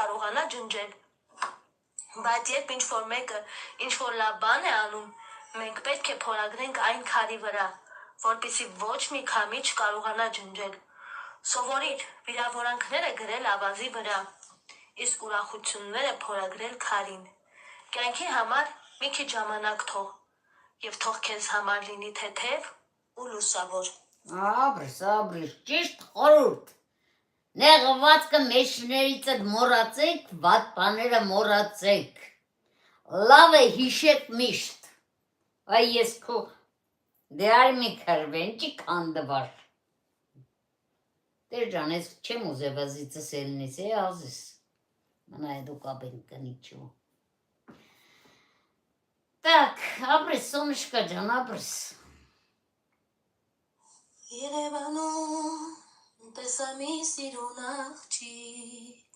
կարողանա ջնջել։ Բայց երբ ինչ-որ մեկը ինչ-որ լավ բան է անում, մենք պետք է փորագրենք այն քարի վրա, որպեսզի ոչ մի քամի չկարողանա ջնջել։ Սովորիր վիրավորանքները գրել ավազի վրա, իսկ ուրախությունները փորագրել քարին։ Կյանքի համար մի քիչ ժամանակ թող, եւ թող քեզ համար լինի թեթև ու լուսավոր։ Ապրես, ճիշտ խորհուրդ։ Նեղվածքը մեջներից մոռացեք, վատ բաները մոռացեք։ Լավ է հիշեք միշտ։ Այ ես քո դե այ մի քրվեն չի քանդվար։ Դեր ջան, ես չեմ ուզե վազիցս ելնես, ազիս։ Մնա է դու կապեն կնիչու։ Так, ապրես, Սոնուշկա ջան, ապրես։ Երևանում տեսա մի սիրուն աղջիկ